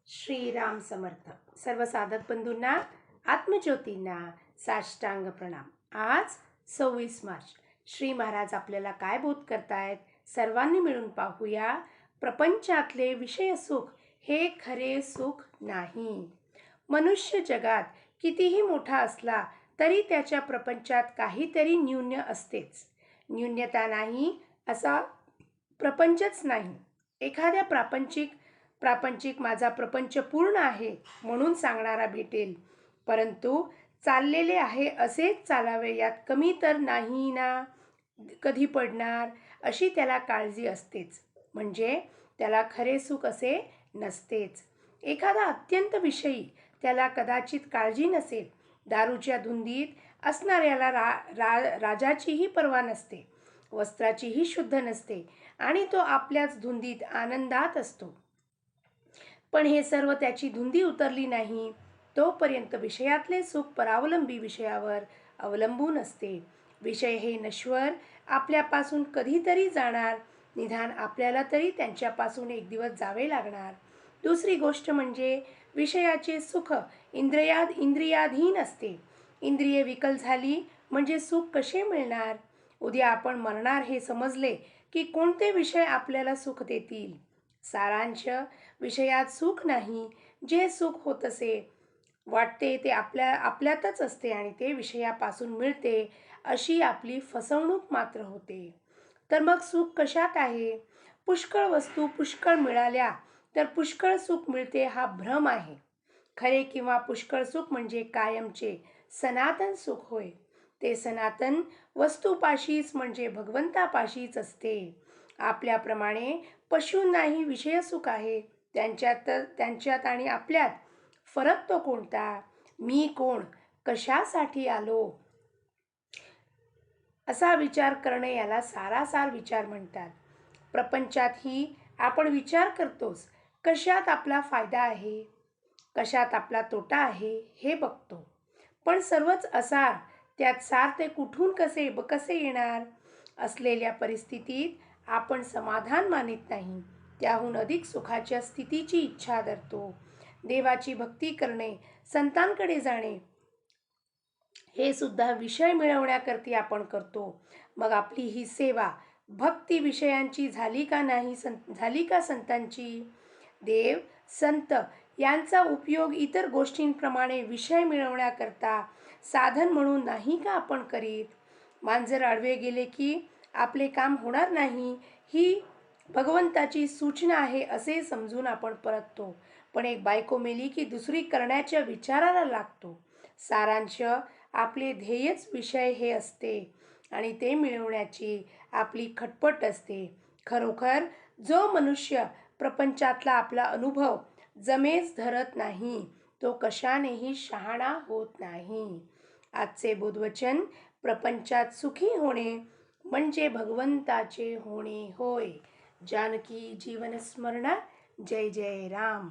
श्रीराम समर्थ. सर्व साधक बंधूंना, आत्मज्योतींना साष्टांग प्रणाम. आज 26 मार्च. श्री महाराज आपल्याला काय बोध करतायत सर्वांनी मिळून पाहूया. प्रपंचातले विषय सुख हे खरे सुख नाही. मनुष्य जगात कितीही मोठा असला तरी त्याच्या प्रपंचात काहीतरी न्यून्य असतेच. न्यून्यता नाही असा प्रपंचच नाही. एखाद्या प्रापंचिक माझा प्रपंच पूर्ण आहे म्हणून सांगणारा भेटेल, परंतु चाललेले आहे असेच चालावे यात कमी तर नाही ना कधी पडणार अशी त्याला काळजी असतेच. म्हणजे त्याला खरे सुख असे नसतेच. एखादा अत्यंत विषयी त्याला कदाचित काळजी नसेल. दारूच्या धुंदीत असणाऱ्याला राजाचीही पर्वा नसते, वस्त्राचीही शुद्ध नसते आणि तो आपल्याच धुंदीत आनंदात असतो. पण हे सर्व त्याची धुंदी उतरली नाही तोपर्यंत विषयातले सुख परावलंबी विषयावर अवलंबून असते. विषय हे नश्वर आपल्यापासून कधीतरी जाणार, निदान आपल्याला तरी त्यांच्यापासून एक दिवस जावे लागणार. दुसरी गोष्ट म्हणजे विषयाचे सुख इंद्रियाधीन असते. इंद्रिये विकल झाली म्हणजे सुख कसे मिळणार? उद्या आपण मरणार हे समजले की कोणते विषय आपल्याला सुख देतील? सारांश, विषयात सुख नाही. जे सुख होत असे वाटते ते आपल्यातच असते आणि ते विषयापासून मिळते अशी आपली फसवणूक मात्र होते. तर मग सुख कशात आहे? पुष्कळ वस्तू पुष्कळ मिळाल्या तर पुष्कळ सुख मिळते हा भ्रम आहे. खरे किंवा पुष्कळ सुख म्हणजे कायमचे सनातन सुख होय. ते सनातन वस्तूपाशीच म्हणजे भगवंतापाशीच असते. आपल्याप्रमाणे पशूंनाही विषय सुख आहे. त्यांच्यात आणि आपल्यात फरक तो कोणता? मी कोण, कशासाठी आलो असा विचार करणे याला सारासार विचार म्हणतात. प्रपंचातही आपण विचार करतोच. कशात आपला फायदा आहे, कशात आपला तोटा आहे हे बघतो. पण सर्वच असार त्यात सार ते कुठून कसे येणार? असलेल्या परिस्थितीत आपण समाधान मानित नाही, त्याहून अधिक सुखाच्या स्थितीची इच्छा धरतो. देवाची भक्ती करणे, संतांकडे जाणे हे सुद्धा विषय मिळवण्याकरती आपण करतो. मग आपली ही सेवा भक्ती विषयांची झाली का नाही? झाली का संतांची? देव संत यांचा उपयोग इतर गोष्टींप्रमाणे विषय मिळवण्याकरता साधन म्हणून नाही का आपण करीत? मांजर आडवे गेले की आपले काम होणार नाही ही भगवंताची सूचना आहे असे समजून आपण परततो. पण एक बायको मेली की दुसरी करण्याच्या विचाराला लागतो. सारांश, आपले ध्येयच विषय हे असते आणि ते मिळवण्याची आपली खटपट असते. खरोखर जो मनुष्य प्रपंचातला आपला अनुभव जमेच धरत नाही तो कशानेही शहाणा होत नाही. आजचे बोधवचन, प्रपंचात सुखी होणे म्हणजे भगवंताचे होणे होय. जानकी जीवन स्मरण. जय जय राम.